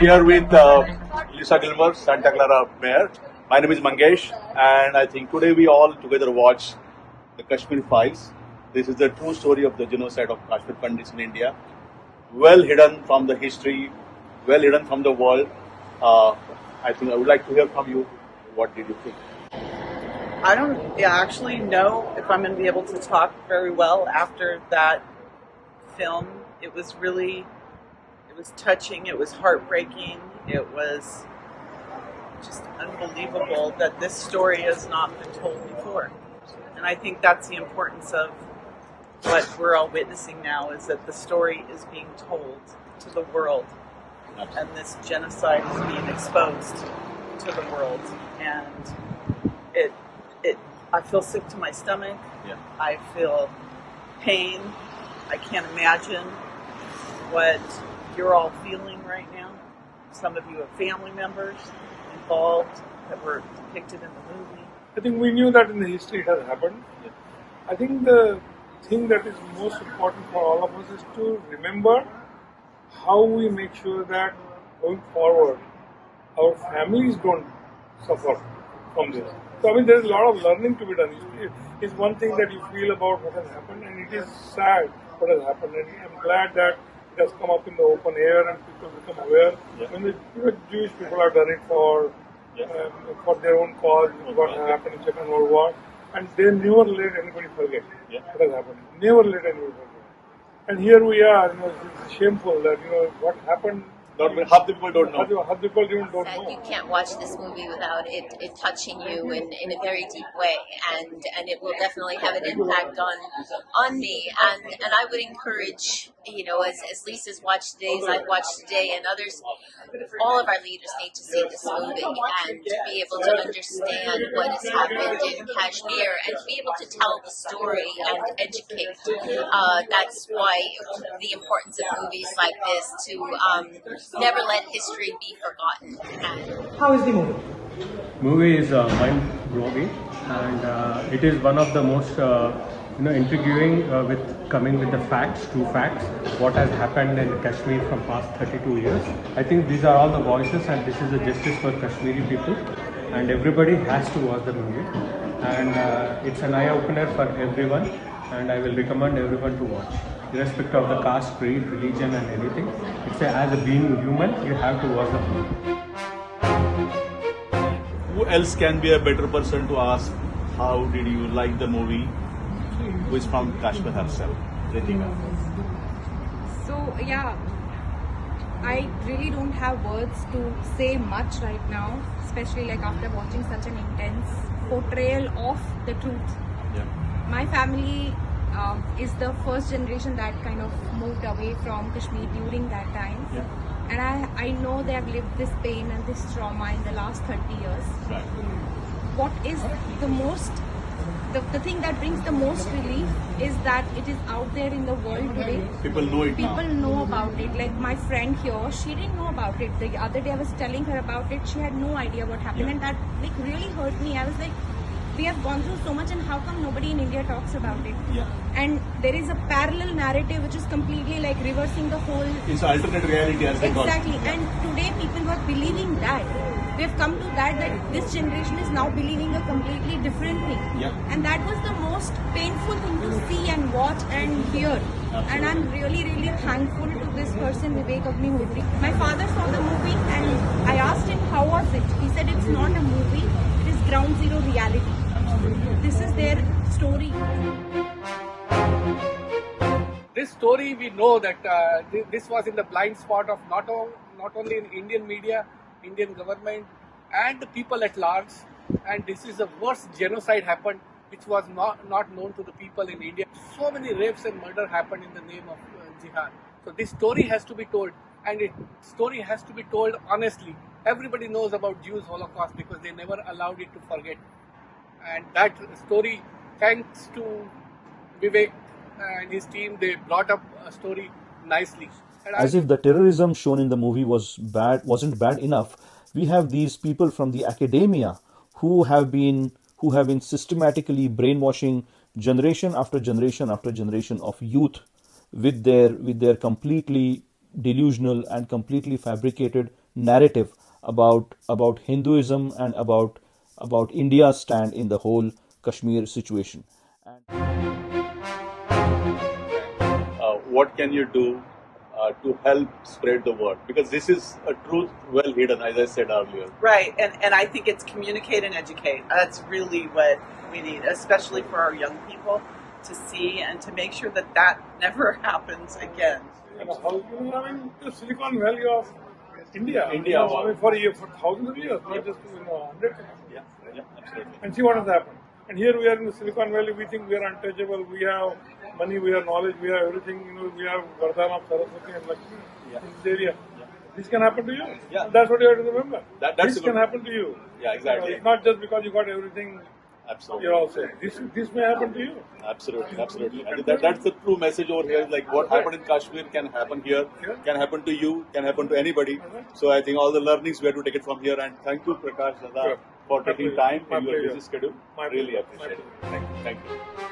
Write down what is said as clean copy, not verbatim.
here with Lisa Gilmer, Santa Clara Mayor. My name is Mangesh, and I think today we all together watch the Kashmir Files. This is the true story of the genocide of Kashmir Pandits in India. Well hidden from the history, well hidden from the world. I think I would like to hear from you. What did you think? I don't actually know if I'm going to be able to talk very well after that film. It was touching, it was heartbreaking, it was just unbelievable that this story has not been told before. And I think that's the importance of what we're all witnessing now, is that the story is being told to the world. Absolutely. And this genocide is being exposed to the world. And I feel sick to my stomach. Yeah. I feel pain. I can't imagine what you're all feeling right now. Some of you have family members involved that were depicted in the movie. I think we knew that in the history it has happened. Yeah. I think the thing that is most important for all of us is to remember how we make sure that going forward our families don't suffer from this. So I mean there is a lot of learning to be done. It's one thing that you feel about what has happened, and it is sad what has happened, and I'm glad that it has come up in the open air and people become aware. Yeah. When the Jewish people have done it for their own cause, what happened in Second World War, and they never let anybody forget what has happened. Never let anybody forget. And here we are, it's shameful that what happened. Half the people don't know. Half the people even don't That know. you can't watch this movie without it touching you in a very deep way, and it will definitely have an impact on me. And I would encourage, as Lisa's watched today, as I've watched today, and others, all of our leaders need to see this movie and to be able to understand what has happened in Kashmir and to be able to tell the story and educate. That's why the importance of movies like this, to never let history be forgotten. How is the movie? Movie is mind-blowing, and it is one of the most intriguing with coming with the facts, true facts, what has happened in Kashmir from past 32 years. I think these are all the voices, and this is the justice for Kashmiri people, and everybody has to watch the movie, and it's an eye-opener for everyone, and I will recommend everyone to watch, irrespective of the caste, creed, religion and anything. As a being human, you have to watch the movie. Who else can be a better person to ask how did you like the movie? Who is from Kashmir herself? Ritika. So yeah, I really don't have words to say much right now, especially like after watching such an intense portrayal of the truth. Yeah. My family is the first generation that kind of moved away from Kashmir during that time. Yeah. And I know they have lived this pain and this trauma in the last 30 years. Right. What is the thing that brings the most relief is that it is out there in the world today. People know it now. People know about it. Like my friend here, she didn't know about it. The other day I was telling her about it. She had no idea what happened, and that really hurt me. I was like, we have gone through so much, and how come nobody in India talks about it? Yeah. And there is a parallel narrative which is completely like reversing the whole. It's alternate reality as they call it. Exactly. And today people were believing that. We have come to that this generation is now believing a completely different thing. Yeah. And that was the most painful thing to see and watch and hear. Absolutely. And I'm really, really thankful to this person, Vivek Agnihotri. My father saw the movie and I asked him how was it. He said it's not a movie, it is ground zero reality. This is their story. This story, we know that this was in the blind spot of not only in Indian media, Indian government and the people at large, and this is the worst genocide happened which was not known to the people in India. So many rapes and murder happened in the name of jihad. So this story has to be told, and story has to be told honestly. Everybody knows about Jews Holocaust because they never allowed it to forget. And that story, thanks to Vivek and his team, they brought up a story nicely. And as if the terrorism shown in the movie wasn't bad enough, we have these people from the academia who have been systematically brainwashing generation after generation after generation of youth with their completely delusional and completely fabricated narrative about Hinduism and about India's stand in the whole Kashmir situation. What can you do to help spread the word? Because this is a truth well hidden, as I said earlier. Right, and I think it's communicate and educate. That's really what we need, especially for our young people, to see and to make sure that that never happens again. The Silicon Valley of India. India, For thousands of years, not just hundreds. Yeah, absolutely. And see what has happened. And here we are in the Silicon Valley. We think we are untouchable. We have money. We have knowledge. We have everything. We have Vardhana, Saraswati, and Lakshmi in this area. This can happen to you. Yeah. That's what you have to remember. That's this can happen to you. Yeah, exactly. It's not just because you got everything. Absolutely. You're all saying this may happen to you. Absolutely. I think that's the true message over here. Like what happened in Kashmir can happen here, can happen to you, can happen to anybody. So I think all the learnings we have to take it from here. And thank you, Prakash Dada, for taking time in your busy schedule. Really appreciate it. Thank you.